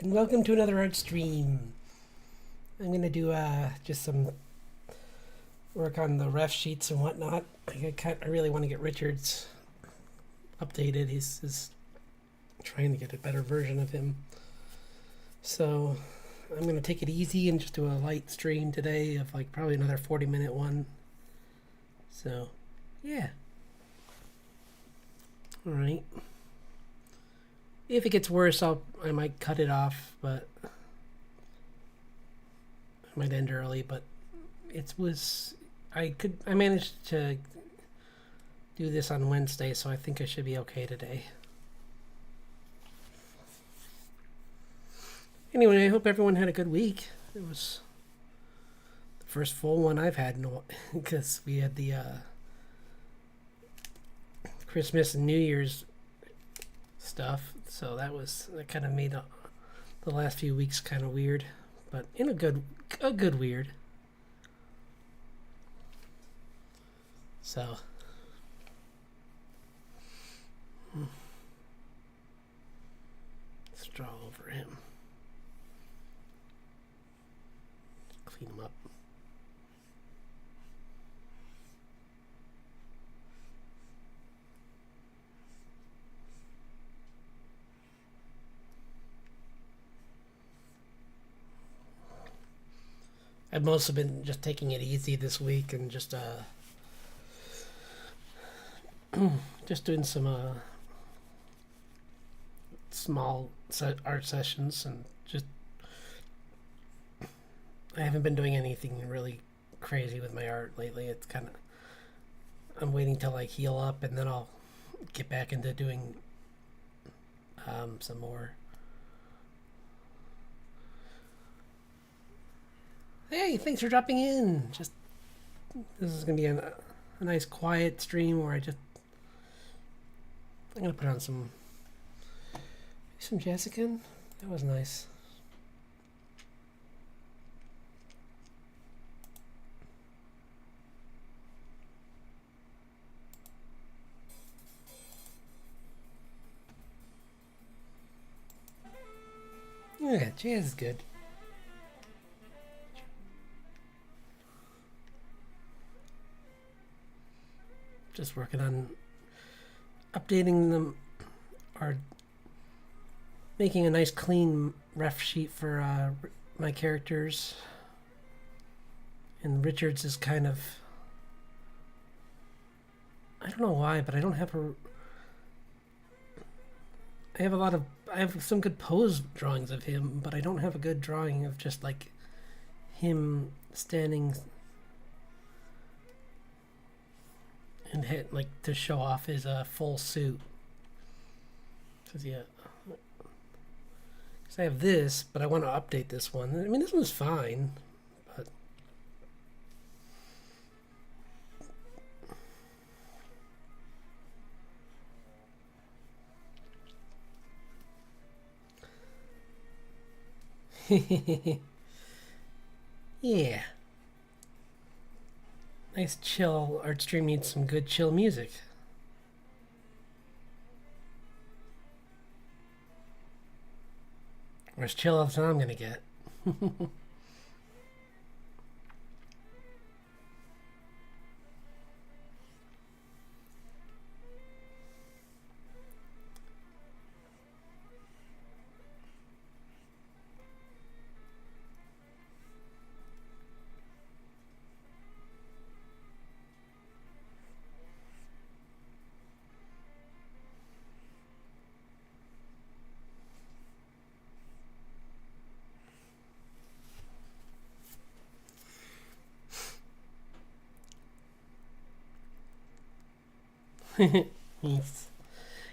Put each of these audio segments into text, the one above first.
and welcome to another art stream. I'm gonna do just some work on the ref sheets and whatnot. I really want to get Richards updated. He's trying to get a better version of him. So I'm gonna take it easy and just do a light stream today of like probably another 40-minute one. So yeah. All right. If it gets worse, I might cut it off, but I might end early. But I managed to do this on Wednesday, so I think I should be okay today. Anyway, I hope everyone had a good week. It was the first full one I've had because we had the Christmas and New Year's stuff, so that kind of made the last few weeks kind of weird, but in a good weird. So let's draw over him, clean him up. I've mostly been just taking it easy this week and just just doing some small art sessions, and just I haven't been doing anything really crazy with my art lately. It's kind of I'm waiting till I heal up, and then I'll get back into doing some more. Hey, thanks for dropping in. This is gonna be a nice quiet stream where I'm gonna put on some Jessica. That was nice. Yeah, jazz is good. Just working on updating them, or making a nice clean ref sheet for my characters. And Richards is kind of, I don't know why, but I don't have I have some good pose drawings of him, but I don't have a good drawing of just like him standing and hit like to show off his full suit. Cause I have this, but I want to update this one. I mean, this one's fine, but yeah. Nice chill art stream needs some good chill music. Or as chill as I'm gonna get.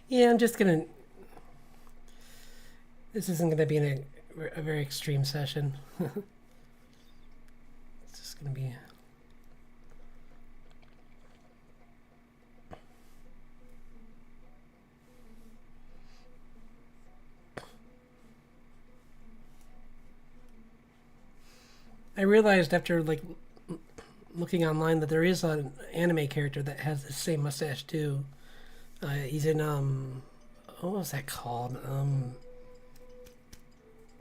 Yeah, I'm just gonna. This isn't gonna be a very extreme session. It's just gonna be. I realized after like looking online that there is an anime character that has the same mustache too. He's in what was that called?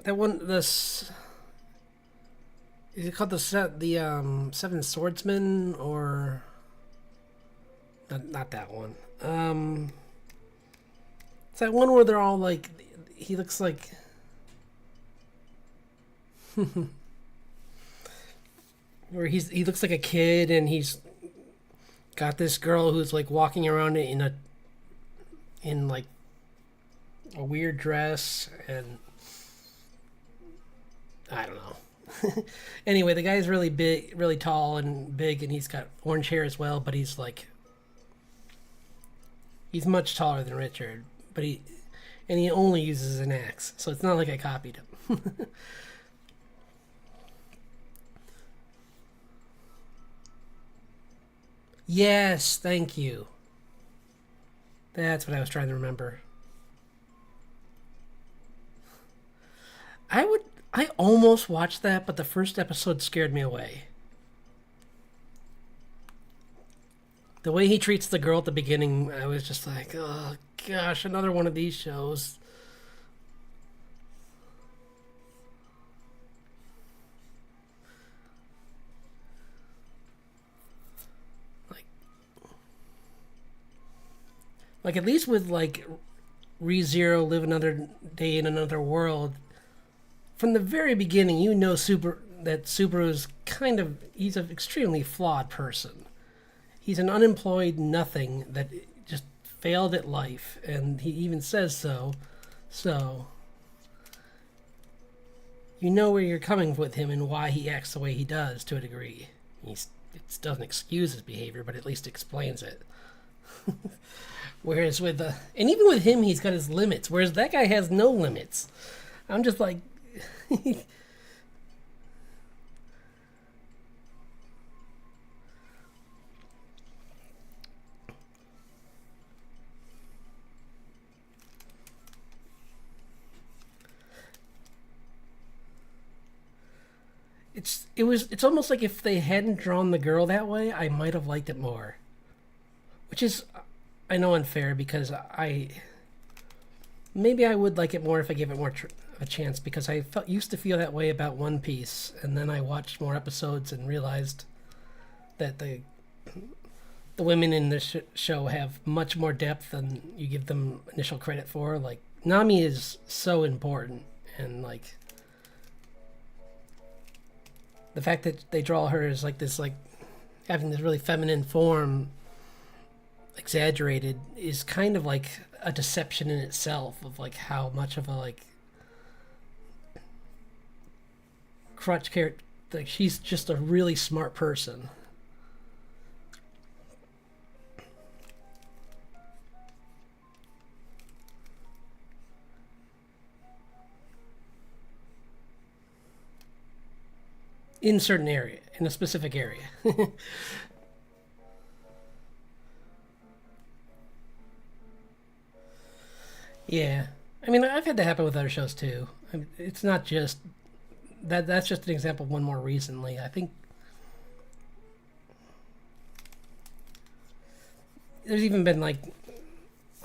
that one, is it called the Seven Swordsmen, or not that one? It's that one where they're all like, he looks like, where he looks like a kid, and he's got this girl who's like walking around in like a weird dress, and I don't know. Anyway, the guy's really big, really tall and big, and he's got orange hair as well, but he's much taller than Richard, but he only uses an axe, so it's not like I copied him. Yes, thank you. That's what I was trying to remember. I would I almost watched that, but the first episode scared me away. The way he treats the girl at the beginning, I was just like, oh gosh, another one of these shows. Like, like at least with like ReZero, Live Another Day in Another World, from the very beginning, you know that Subaru's he's an extremely flawed person. He's an unemployed nothing that just failed at life, and he even says so. So you know where you're coming with him and why he acts the way he does to a degree. It doesn't excuse his behavior, but at least explains it. Whereas and even with him, he's got his limits. Whereas that guy has no limits. I'm just like, it's almost like if they hadn't drawn the girl that way, I might have liked it more. Which is, I know, unfair, because maybe I would like it more if I gave it more a chance, because I used to feel that way about One Piece, and then I watched more episodes and realized that the women in this show have much more depth than you give them initial credit for. Like, Nami is so important, and like the fact that they draw her as like this, like having this really feminine form exaggerated, is kind of like a deception in itself, of like how much of a like crutch character, like she's just a really smart person. In certain area, in a specific area. Yeah, I mean, I've had that happen with other shows too. I mean, it's not just that. That's just an example of one more recently. I think there's even been like,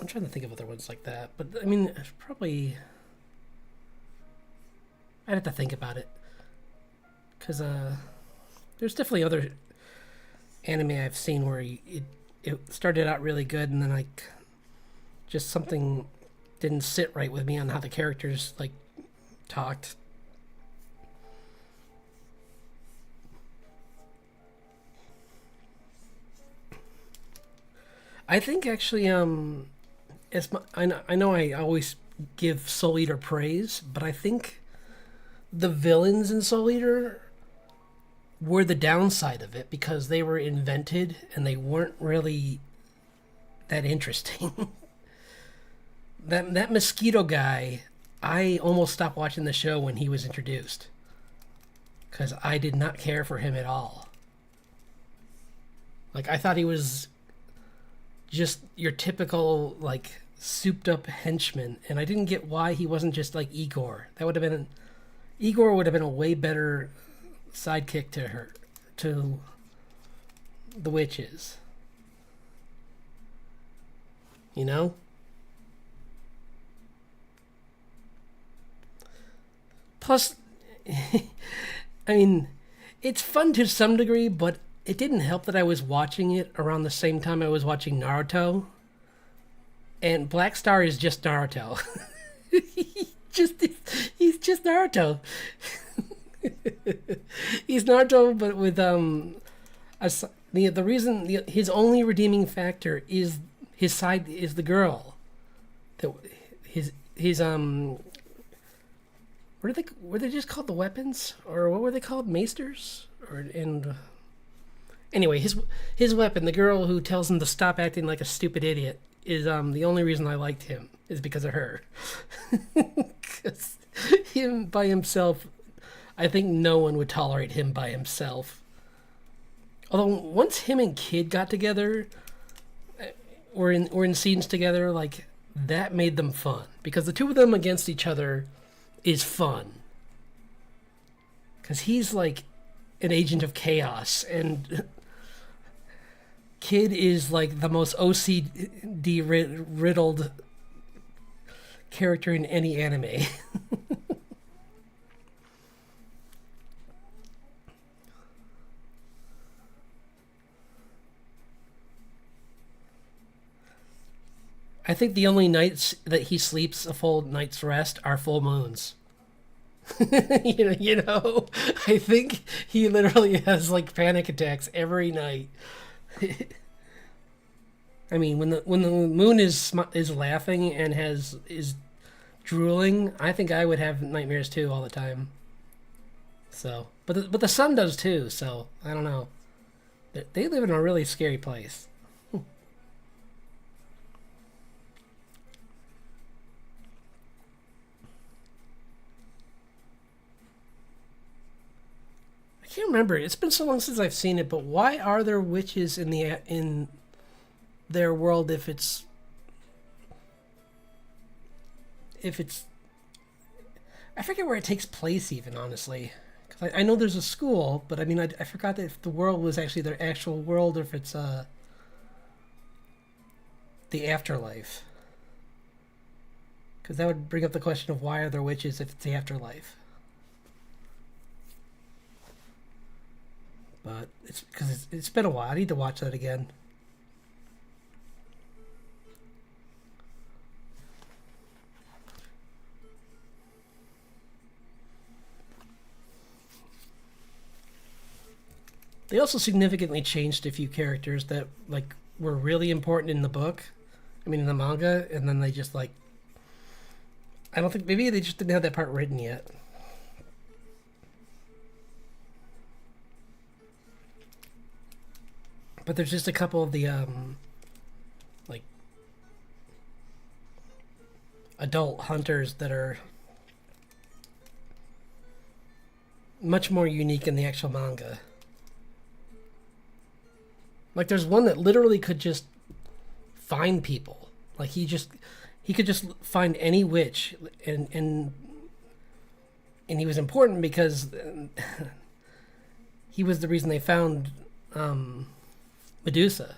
I'm trying to think of other ones like that, but I mean, probably I'd have to think about it, because there's definitely other anime I've seen where it started out really good, and then like just something didn't sit right with me on how the characters like talked. I think actually, I know I always give Soul Eater praise, but I think the villains in Soul Eater were the downside of it, because they were invented and they weren't really that interesting. That mosquito guy, I almost stopped watching the show when he was introduced, because I did not care for him at all. Like, I thought he was just your typical like souped up henchman, and I didn't get why he wasn't just like Igor would have been a way better sidekick to the witches. You know? Plus, I mean, it's fun to some degree, but it didn't help that I was watching it around the same time I was watching Naruto. And Black Star is just Naruto. just he's just Naruto. He's Naruto, but with the reason his only redeeming factor is his side is the girl. That his what are they were they just called the weapons, or what were they called, maesters, or and anyway, his weapon, the girl who tells him to stop acting like a stupid idiot, is the only reason I liked him is because of her. Because him by himself, I think no one would tolerate him by himself. Although once him and Kid got together, or in scenes together, like that made them fun because the two of them against each other is fun. Because he's like an agent of chaos, and Kid is like the most OCD riddled character in any anime. I think the only nights that he sleeps a full night's rest are full moons. I think he literally has like panic attacks every night. I mean, when the moon is laughing and is drooling, I think I would have nightmares too all the time. So, but the sun does too. So I don't know. They live in a really scary place. I can't remember. It's been so long since I've seen it. But why are there witches in their world if it's I forget where it takes place even, honestly, because I know there's a school, but I mean I forgot that if the world was actually their actual world or if it's the afterlife, because that would bring up the question of why are there witches if it's the afterlife. But it's because it's been a while. I need to watch that again. They also significantly changed a few characters that like were really important in the book. I mean, in the manga, and then they just like I don't think maybe they just didn't have that part written yet. But there's just a couple of the like adult hunters that are much more unique in the actual manga. Like there's one that literally could just find people. Like he could just find any witch, and he was important because he was the reason they found Medusa.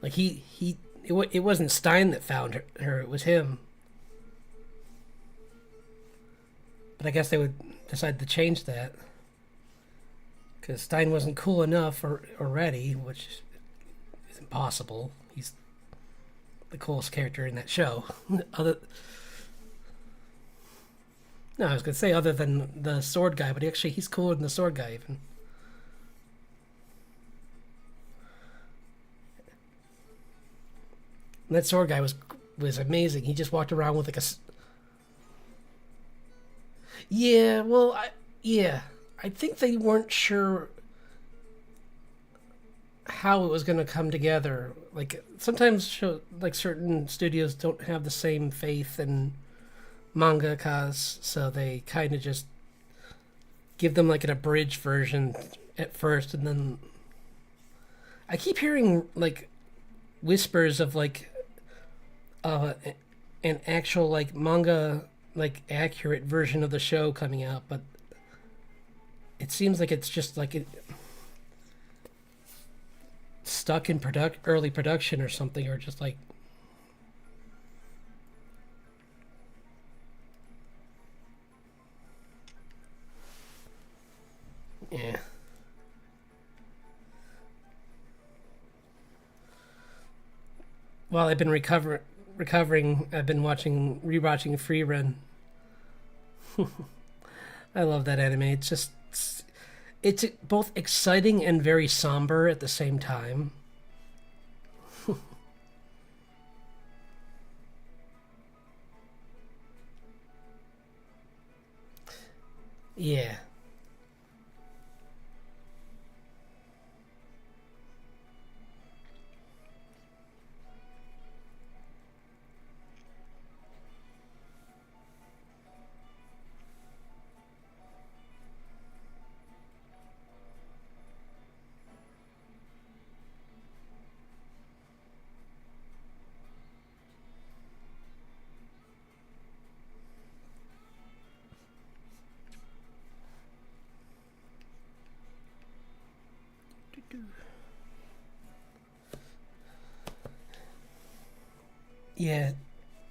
Like it wasn't Stein that found her, it was him. But I guess they would decide to change that because Stein wasn't cool enough already, which is impossible. He's the coolest character in that show. No, I was gonna say other than the sword guy, but actually he's cooler than the sword guy even. And that sword guy was amazing. He just walked around with like a. Yeah, well, I think they weren't sure how it was going to come together. Like sometimes, like certain studios don't have the same faith in mangakas, so they kind of just give them like an abridged version at first, and then I keep hearing like whispers of like an actual like manga like accurate version of the show coming out, but it seems like it's just like it stuck in early production or something, or just like While I've been recovering, I've been rewatching Free Run. I love that anime. It's both exciting and very somber at the same time. Yeah. Yeah.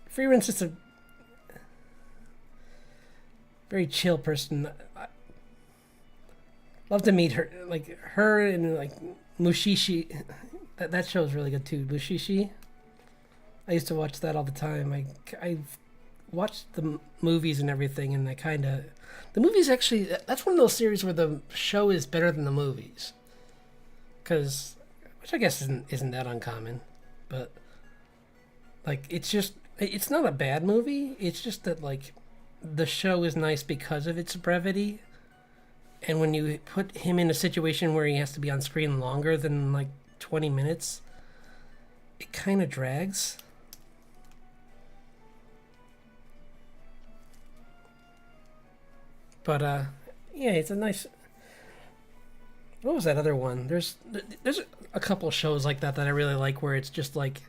Free Run's just a very chill person. I love to meet her, like her and like Mushishi. That show is really good too. Mushishi. I used to watch that all the time. I've watched the movies and everything, and I kind of the movies actually. That's one of those series where the show is better than the movies, because which I guess isn't that uncommon, but like it's not a bad movie. It's just that like the show is nice because of its brevity, and when you put him in a situation where he has to be on screen longer than like 20 minutes, it kind of drags. But yeah, it's a nice. What was that other one? There's a couple shows like that I really like where it's just like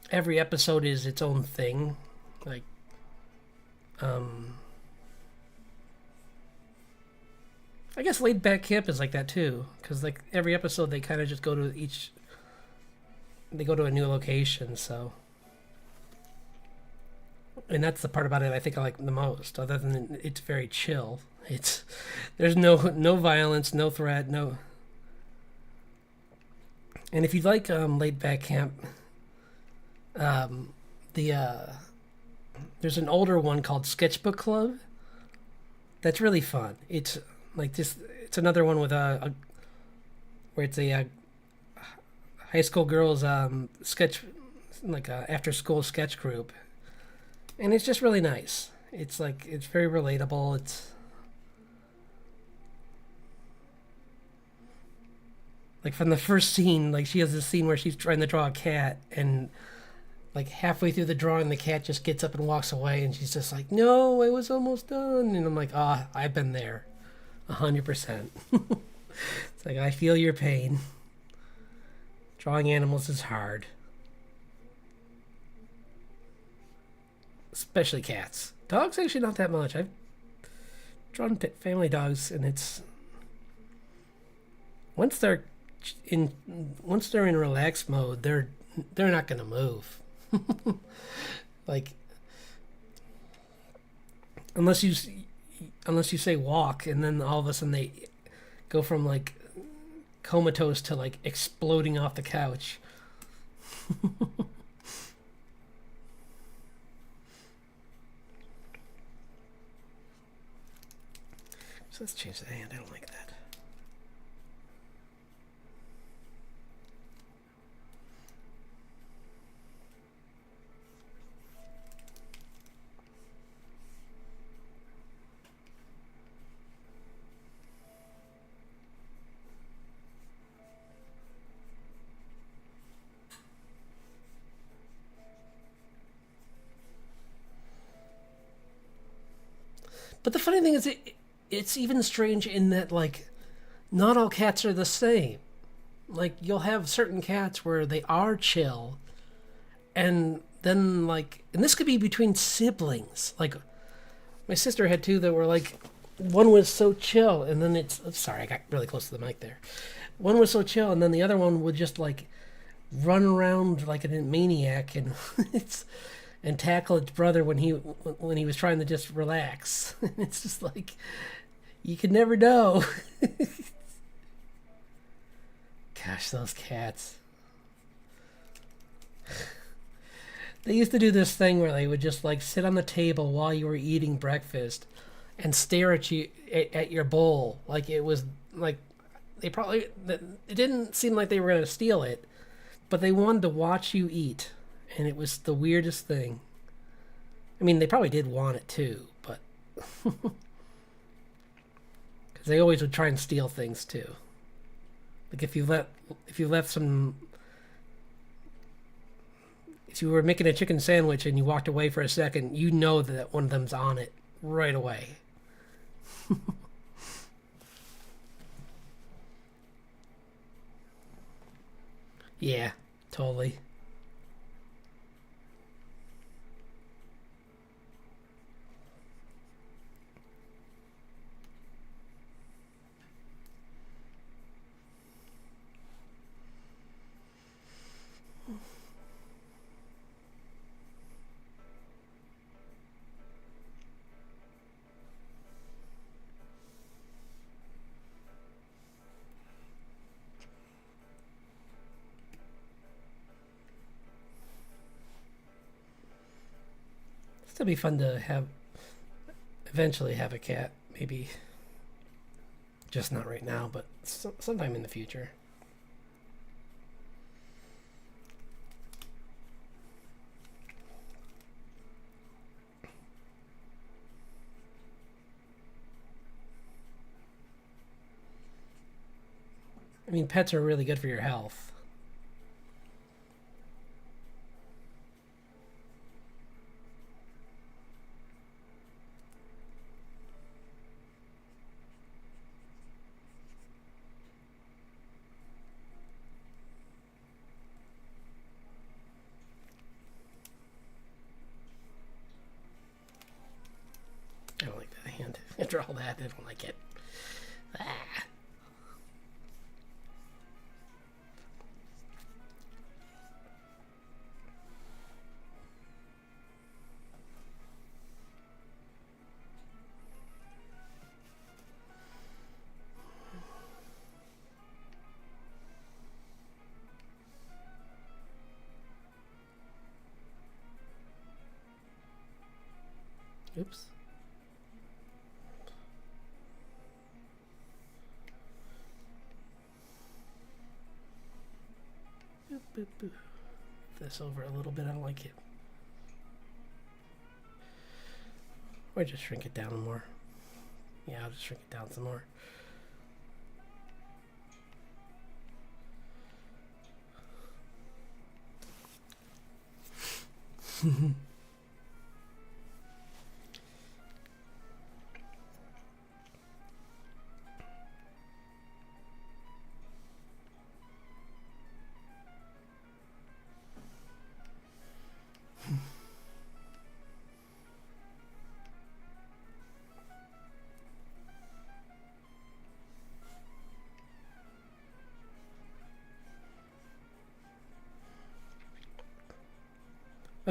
every episode is its own thing. Like um I guess Laid Back Camp is like that too, because like every episode they kind of just go to a new location. So, and that's the part about it I think I like the most. Other than it's very chill. It's there's no violence, no threat, no. And if you like Laid Back Camp, um, the there's an older one called Sketchbook Club. That's really fun. It's like this. It's another one with where it's a high school girls sketch, like a after school sketch group, and it's just really nice. It's like it's very relatable. It's like from the first scene, like she has this scene where she's trying to draw a cat, and like halfway through the drawing, the cat just gets up and walks away, and she's just like, "No, I was almost done." And I'm like, "Ah, I've been there, 100%." It's like I feel your pain. Drawing animals is hard, especially cats. Dogs actually not that much. I've drawn family dogs, and it's once they're in once they're in relaxed mode, they're not gonna move. Like unless you unless you say walk, and then all of a sudden they go from like comatose to like exploding off the couch. So let's change the hand. I don't like that. But the funny thing is, it's even strange in that like not all cats are the same. Like you'll have certain cats where they are chill, and then like, and this could be between siblings. Like my sister had two that were like, one was so chill, and then it's sorry, I got really close to the mic there. One was so chill, and then the other one would just like run around like a maniac, and it's and tackle its brother when he was trying to just relax. It's just like you could never know. Gosh, those cats. They used to do this thing where they would just like sit on the table while you were eating breakfast and stare at you at your bowl like it was like they probably it didn't seem like they were going to steal it, but they wanted to watch you eat, and it was the weirdest thing. I mean, they probably did want it too, but because they always would try and steal things too. Like if you left some, if you were making a chicken sandwich and you walked away for a second, you know that one of them's on it right away. Yeah, totally. Still be fun to have eventually have a cat. Maybe just not right now, but sometime in the future. I mean, pets are really good for your health. I don't like that hand. After all that, I don't like it. Ah. Oops. Boop, boop, boop. This over a little bit. I don't like it. Or just shrink it down more. Yeah, I'll just shrink it down some more.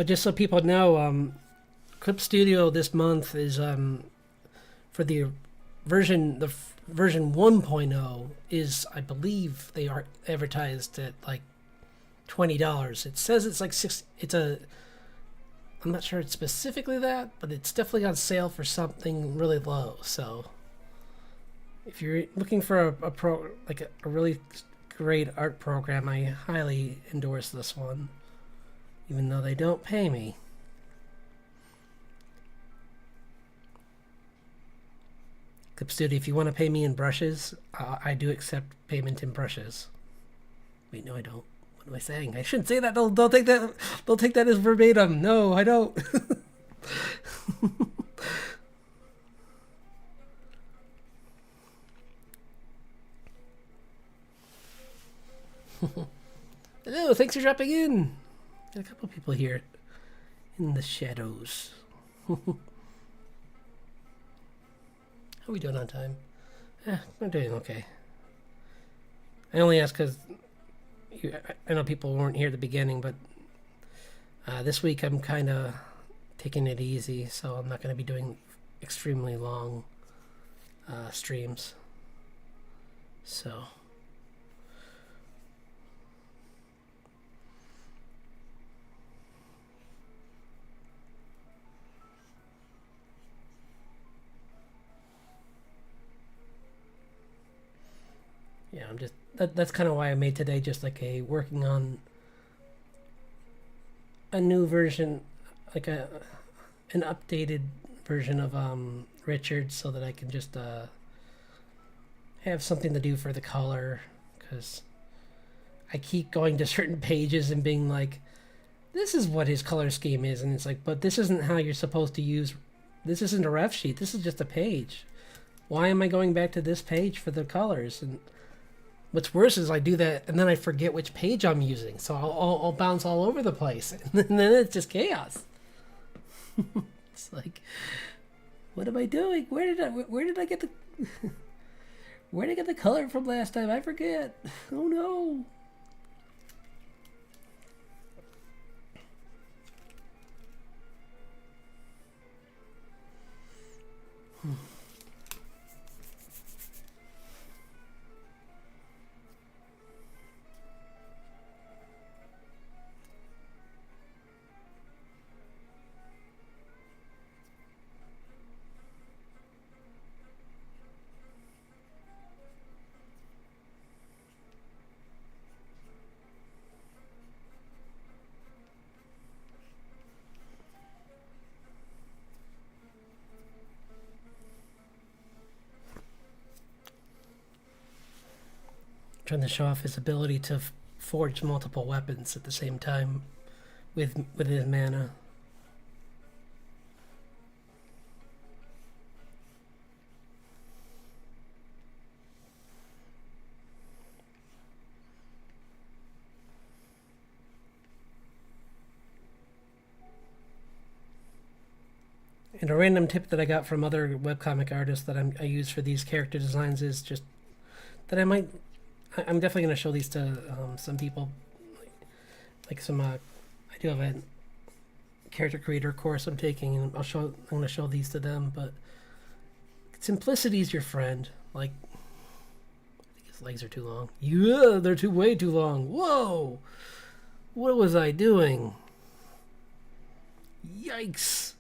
Just so people know, Clip Studio this month is for the version 1.0 is, I believe they are advertised at like $20. It says it's like six. It's a. I'm not sure it's specifically that, but it's definitely on sale for something really low. So if you're looking for a really great art program, I highly endorse this one, even though they don't pay me. Clip Studio, if you want to pay me in brushes, I do accept payment in brushes. Wait, no, I don't. What am I saying? I shouldn't say that. They'll take that. They'll take that as verbatim. No, I don't. Hello, thanks for dropping in. Got a couple people here in the shadows. How are we doing on time? We're doing okay. I only ask because I know people weren't here at the beginning, but this week I'm kind of taking it easy, so I'm not going to be doing extremely long streams. So. just that's kind of why I made today just like a working on a new version, like an updated version of Richard, so that I can just have something to do for the color, because I keep going to certain pages and being like, this is what his color scheme is, and it's like, but this isn't how you're supposed to use. This isn't a ref sheet. This is just a page. Why am I going back to this page for the colors? And what's worse is I do that and then I forget which page I'm using, so I'll bounce all over the place, and then it's just chaos. It's like, what am I doing? Where did I get the where did I get the color from last time? I forget. Oh no. Trying to show off his ability to forge multiple weapons at the same time with his mana. And a random tip that I got from other webcomic artists that I use for these character designs is just that I'm definitely going to show these to some people, like some. I do have a character creator course I'm taking, and I'm going to show these to them. But simplicity is your friend. Like, I think his legs are too long. Yeah, they're way too long. Whoa, what was I doing? Yikes!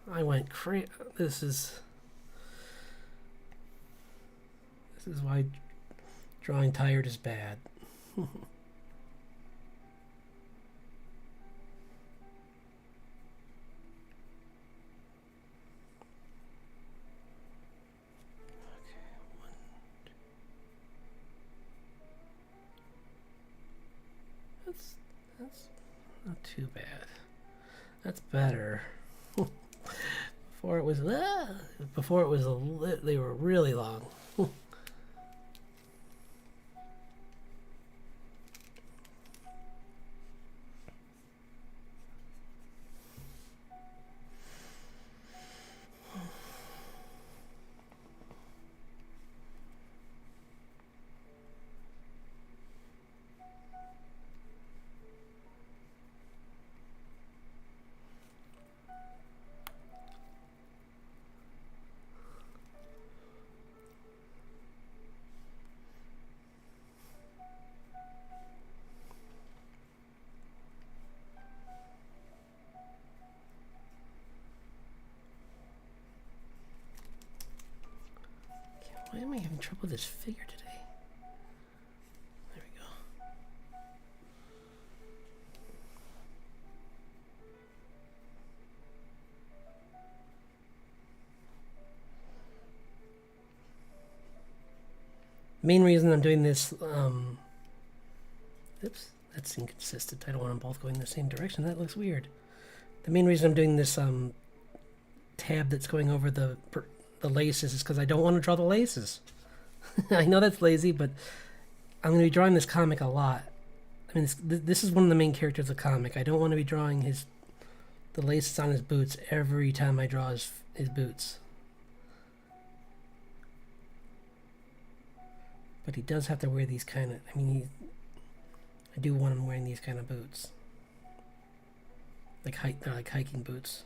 I went crazy. This is why drawing tired is bad. Okay, that's not too bad. That's better. Before it was they were really long. Why am I having trouble with this figure today? There we go. Main reason I'm doing this, oops, that's inconsistent. I don't want them both going in the same direction. That looks weird. The main reason I'm doing this tab that's going over the laces is because I don't want to draw the laces. I know that's lazy, but I'm going to be drawing this comic a lot. I mean, this is one of the main characters of the comic. I don't want to be drawing the laces on his boots every time I draw his boots. But he does have to wear these kind of, I do want him wearing these kind of boots. They're like hiking boots.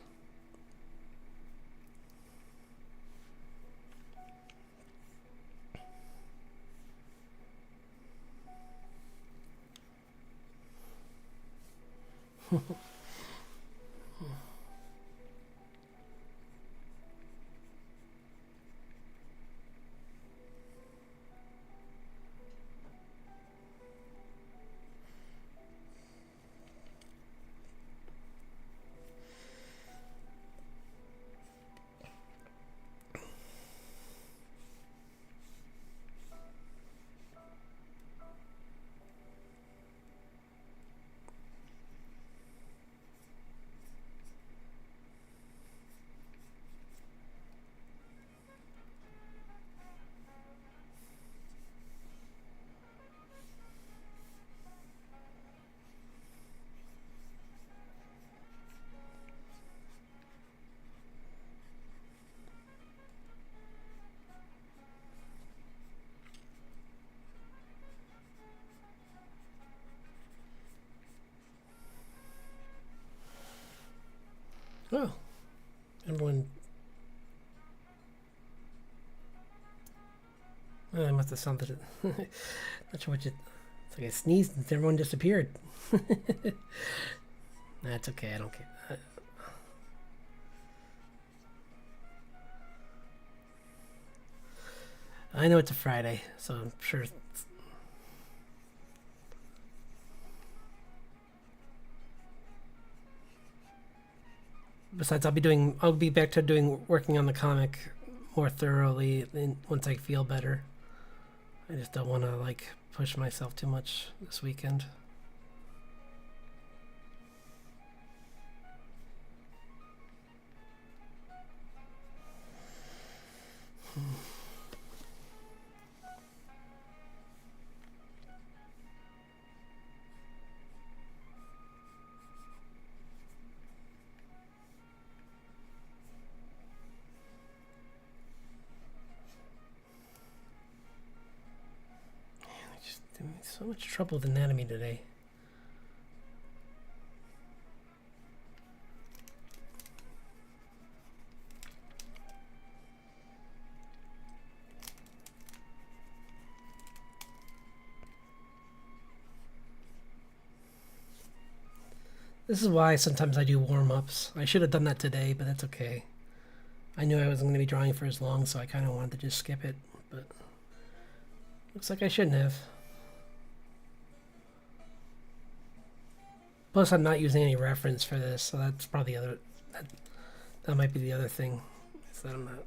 Oh, everyone. I must have sounded. Not sure what you. It's like I sneezed and everyone disappeared. That's okay. I don't care. I know it's a Friday, so I'm sure. Besides, I'll be back to working on the comic more thoroughly once I feel better. I just don't want to like push myself too much this weekend. So much trouble with anatomy today. This is why sometimes I do warm-ups. I should have done that today, but that's okay. I knew I wasn't going to be drawing for as long, so I kind of wanted to just skip it, but looks like I shouldn't have. Plus, I'm not using any reference for this, so that's probably the other. That might be the other thing. Is that I'm not.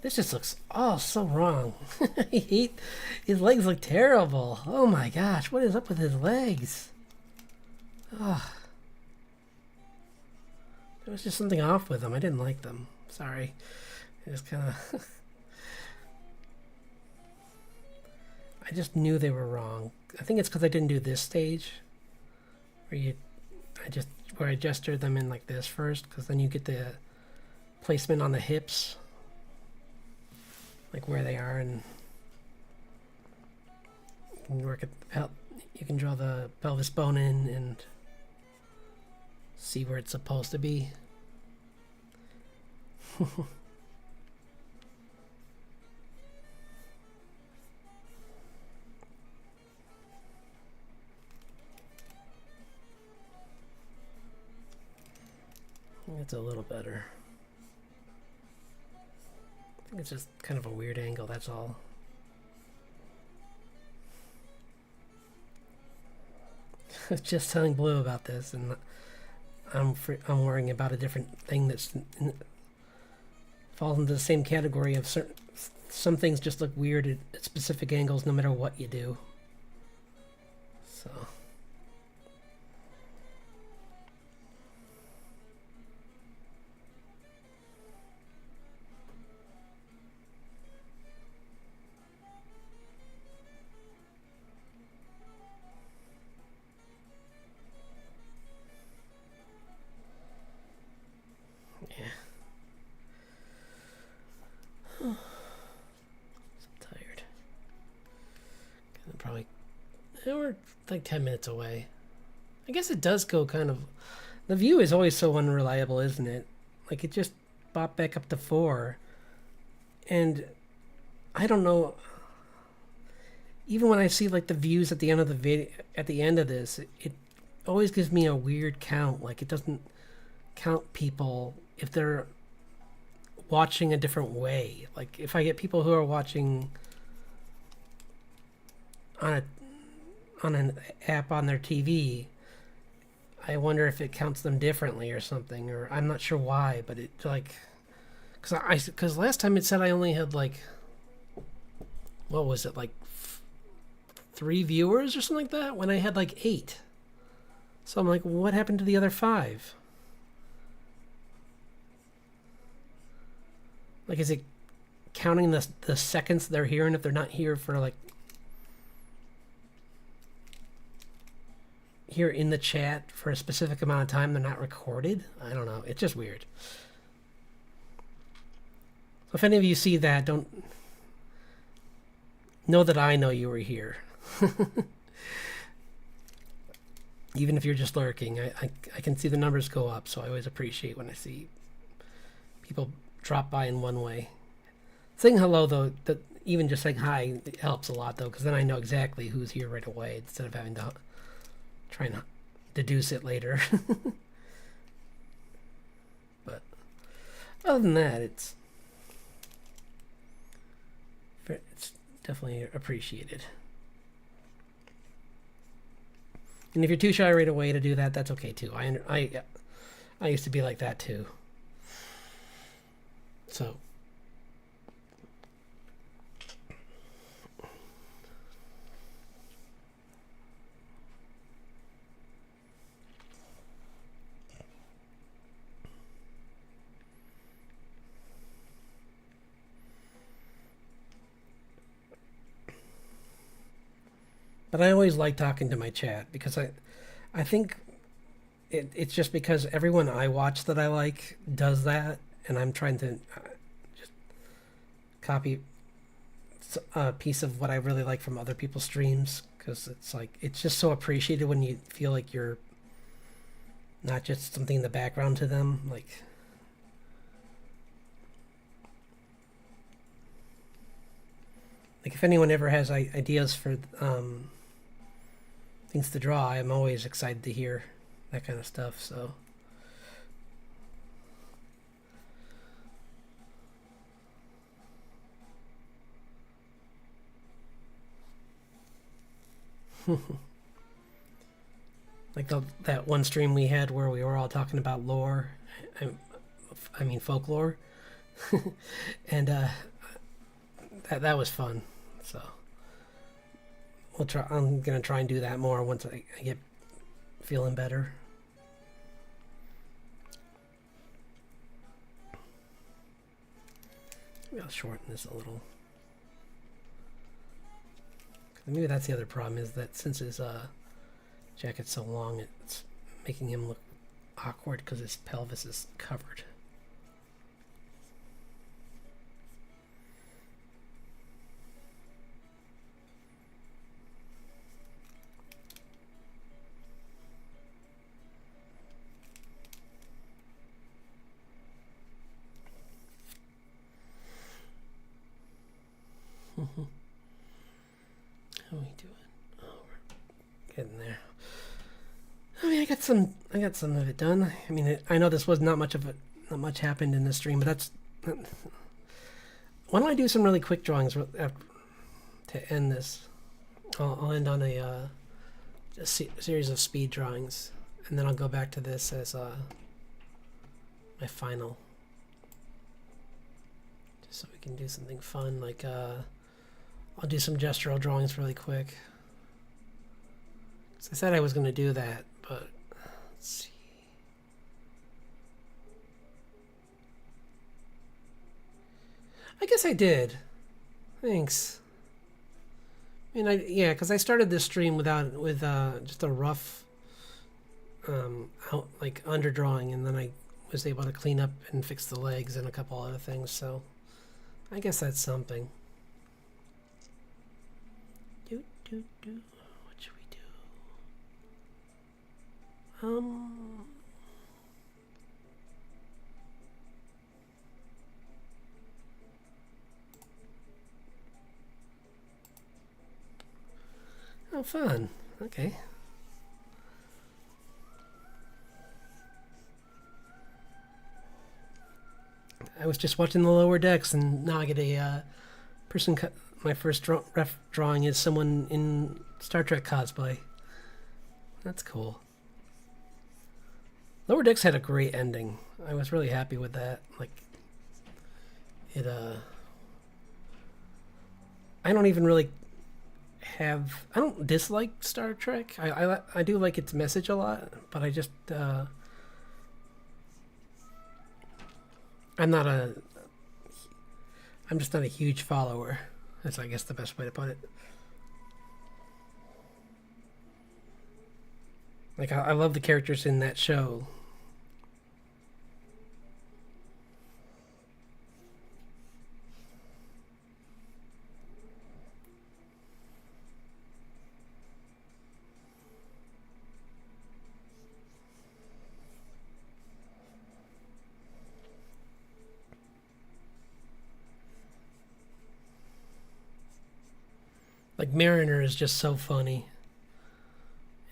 This just looks so wrong. His legs look terrible. Oh my gosh, what is up with his legs? Oh. There was just something off with them. I didn't like them. Sorry. I just kind of... I just knew they were wrong. I think it's because I didn't do this stage. Where I gestured them in like this first, because then you get the placement on the hips. Like where they are, and you can work at you can draw the pelvis bone in and see where it's supposed to be. It's a little better. I think it's just kind of a weird angle, that's all. I was just telling Blue about this, and I'm worrying about a different thing that's falls into the same category of some things just look weird at specific angles no matter what you do. So... We're like 10 minutes away. I guess it does go kind of... The view is always so unreliable, isn't it? Like, it just bopped back up to 4. And I don't know... Even when I see, like, the views at the end of the video... At the end of this, it always gives me a weird count. Like, it doesn't count people if they're watching a different way. Like, if I get people who are watching on an app on their TV, I wonder if it counts them differently or something, or I'm not sure why, but it like, because last time it said I only had like, what was it, like 3 viewers or something like that, when I had like 8. So I'm like, what happened to the other 5? Like, is it counting the seconds they're here, and if they're not here for like here in the chat for a specific amount of time, they're not recorded. I don't know. It's just weird. So if any of you see that, don't know that I know you were here. Even if you're just lurking, I can see the numbers go up, so I always appreciate when I see people drop by in one way. Saying hello, though, even just saying hi helps a lot, though, because then I know exactly who's here right away instead of having to try and deduce it later. But other than that, it's definitely appreciated. And if you're too shy right away to do that, that's okay too. I used to be like that too. So but I always like talking to my chat because I think it's just because everyone I watch that I like does that, and I'm trying to just copy a piece of what I really like from other people's streams, because it's like it's just so appreciated when you feel like you're not just something in the background to them. Like if anyone ever has ideas for things to draw, I'm always excited to hear that kind of stuff. So like that one stream we had where we were all talking about lore, I mean folklore, and that was fun. So we'll try. I'm gonna try and do that more once I get feeling better. Maybe I'll shorten this a little. Maybe that's the other problem, is that since his jacket's so long, it's making him look awkward because his pelvis is covered. How are we doing? Oh, we're getting there. I mean, I got some of it done. I mean, I know this was not much happened in this stream, but that's. Why don't I do some really quick drawings to end this? I'll end on a series of speed drawings, and then I'll go back to this as my final. Just so we can do something fun, like I'll do some gestural drawings really quick. So I said I was going to do that, but let's see. I guess I did. Thanks. I mean, yeah, because I started this stream with just a rough underdrawing, and then I was able to clean up and fix the legs and a couple other things. So I guess that's something. What should we do? Oh, fun. Okay. I was just watching the lower decks, and now I get a person cut. My first ref drawing is someone in Star Trek cosplay. That's cool. Lower Decks had a great ending. I was really happy with that. Like, it, I don't even really have... I don't dislike Star Trek. I do like its message a lot, but I just, I'm just not a huge follower. That's, I guess, the best way to put it. Like I love the characters in that show. Like Mariner is just so funny,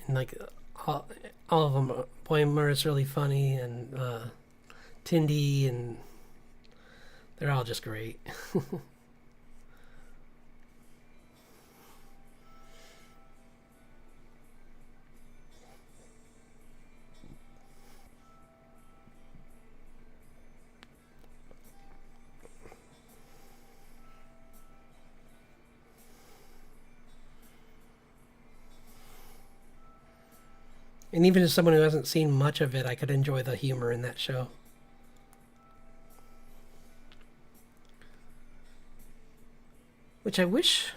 and like all, all of them. Boimler is really funny, and Tindy, and they're all just great. And even as someone who hasn't seen much of it, I could enjoy the humor in that show. Which I wish.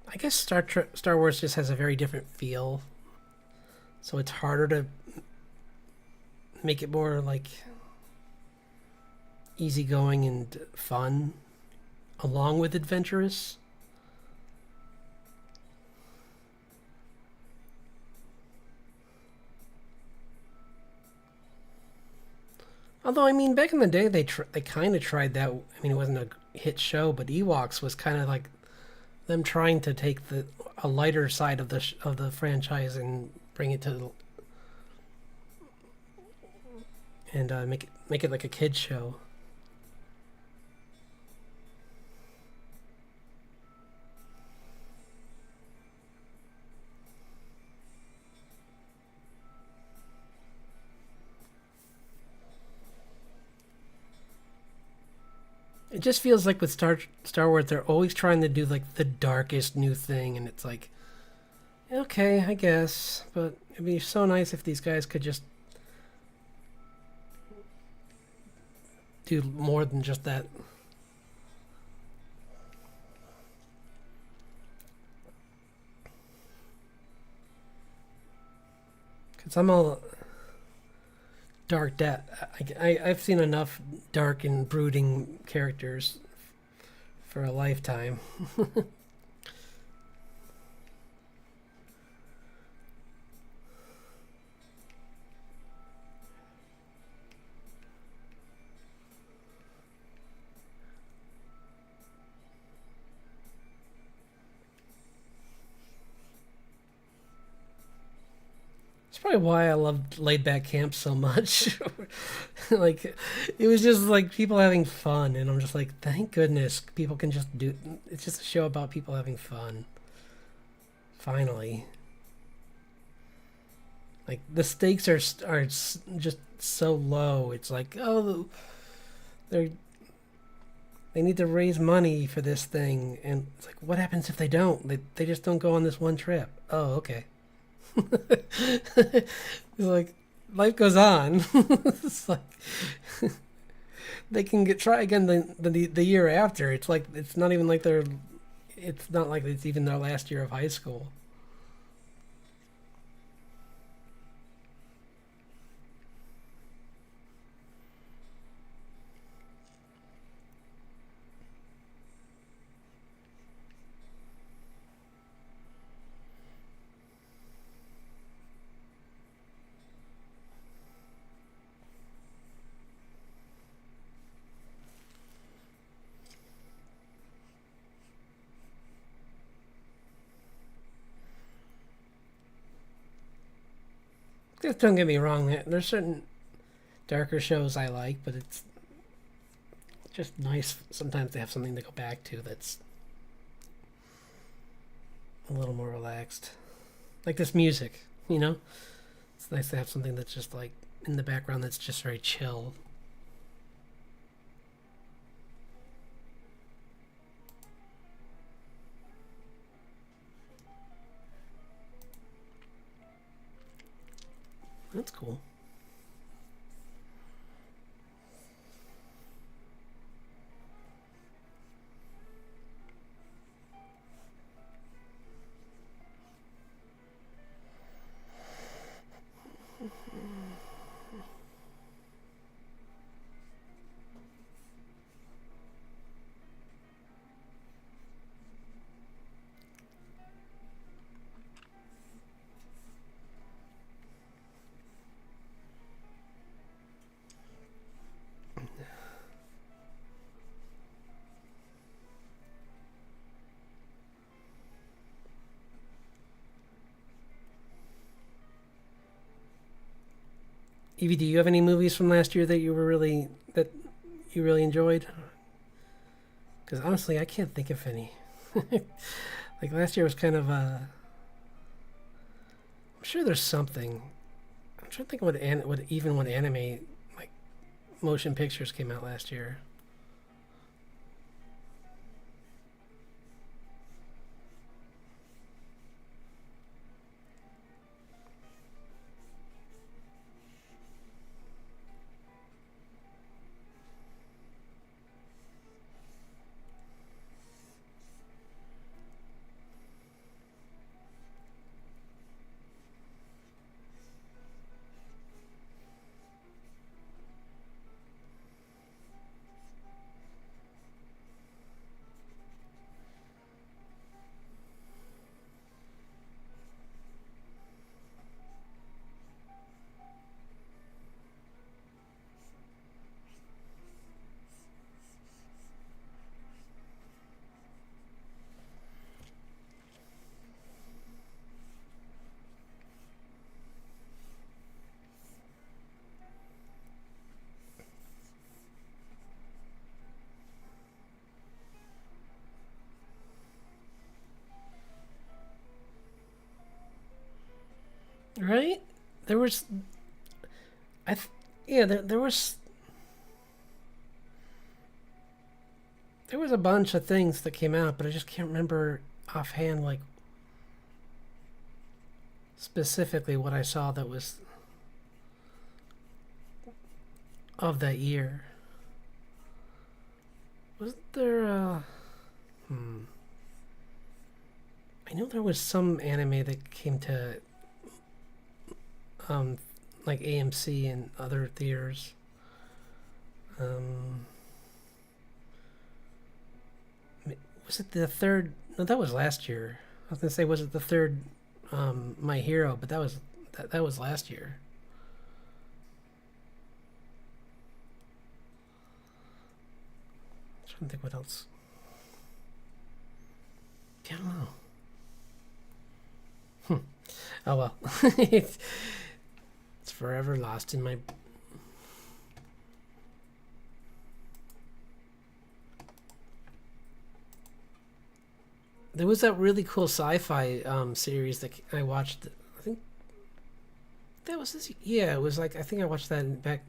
I guess Star Wars just has a very different feel, so it's harder to make it more like easygoing and fun, along with adventurous. Although I mean, back in the day, they kind of tried that. I mean, it wasn't a hit show, but Ewoks was kind of like them trying to take the a lighter side of the franchise and bring it to and make it like a kids show. It just feels like with Star Wars, they're always trying to do like the darkest new thing, and it's like, okay, I guess, but it'd be so nice if these guys could just do more than just that. Cause I'm all dark. I've seen enough dark and brooding characters for a lifetime. It's probably why I loved laid back camp so much. Like, it was just like people having fun, and I'm just like, thank goodness people can just do. It's just a show about people having fun. Finally, like the stakes are just so low. It's like, oh, they they need to raise money for this thing, and it's like, what happens if they don't? They just don't go on this one trip. Oh, okay. It's like life goes on. It's like they can try again the year after. It's like it's not even like they're. It's not like it's even their last year of high school. Just don't get me wrong. There's certain darker shows I like, but it's just nice sometimes to have something to go back to that's a little more relaxed. Like this music, you know? It's nice to have something that's just like in the background that's just very chill. That's cool. Evie, do you have any movies from last year that you really enjoyed? Because honestly, I can't think of any. Like last year was kind of I'm sure there's something. I'm trying to think what anime like motion pictures came out last year. Right? There was I th- yeah, there was a bunch of things that came out, but I just can't remember offhand like specifically what I saw that was of that year. Wasn't there I know there was some anime that came to um like AMC and other theaters. Um was it the third? No, that was last year. I was gonna say, was it the third My Hero? But that was last year. I'm trying to think what else. I don't know. Oh well, it's forever lost in my. There was that really cool sci-fi series that I watched. I think that was this. Yeah, it was like I think I watched that back,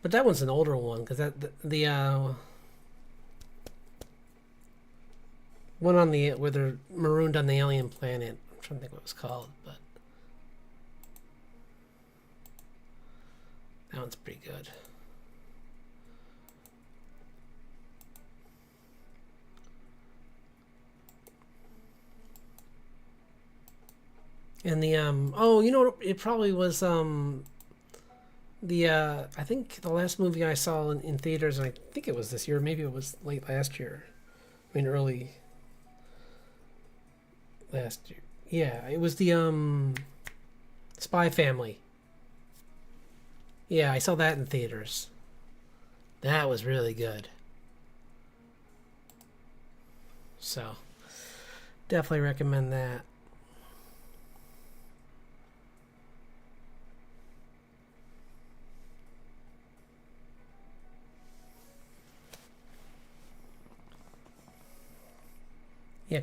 but that one's an older one because that the one on the where they're marooned on the alien planet. I'm trying to think what it was called, but that one's pretty good. And the oh, you know, it probably was the I think the last movie I saw in theaters, and I think it was this year, maybe it was late last year. I mean early last year. Yeah, it was the Spy Family. Yeah, I saw that in theaters. That was really good. So, definitely recommend that. Yeah,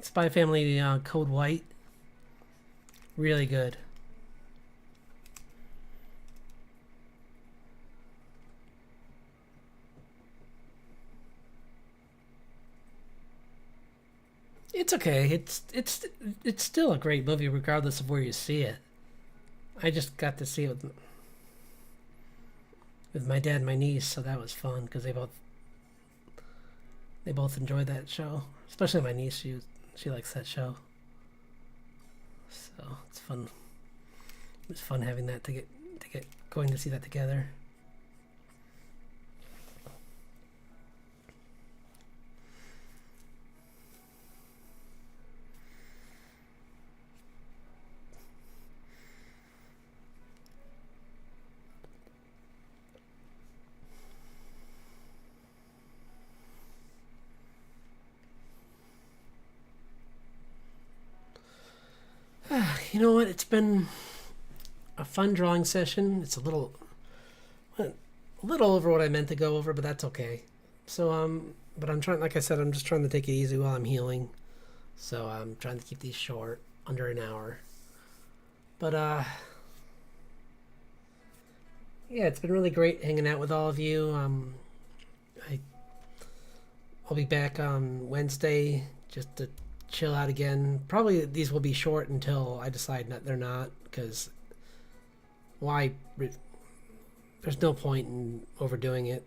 Spy Family Code White, really good. It's okay. It's still a great movie regardless of where you see it. I just got to see it with my dad and my niece, so that was fun because they both enjoyed that show. Especially my niece, she likes that show, so it's fun. It was fun having that to get going to see that together. You know what? It's been a fun drawing session. It's a little over what I meant to go over, but that's okay. So but I'm trying, like I said, I'm just trying to take it easy while I'm healing. So I'm trying to keep these short, under an hour. But yeah, it's been really great hanging out with all of you. I'll be back on Wednesday just to chill out again. Probably these will be short until I decide they're not, because why? There's no point in overdoing it.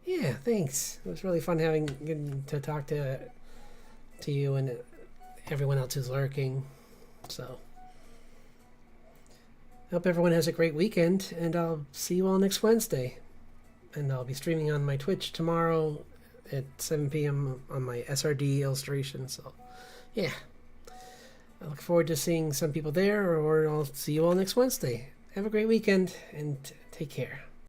Yeah, thanks. It was really fun getting to talk to you and everyone else who's lurking. So I hope everyone has a great weekend, and I'll see you all next Wednesday. And I'll be streaming on my Twitch tomorrow at 7 p.m. on my SRD illustration. So yeah, I look forward to seeing some people there, or I'll see you all next Wednesday. Have a great weekend and take care.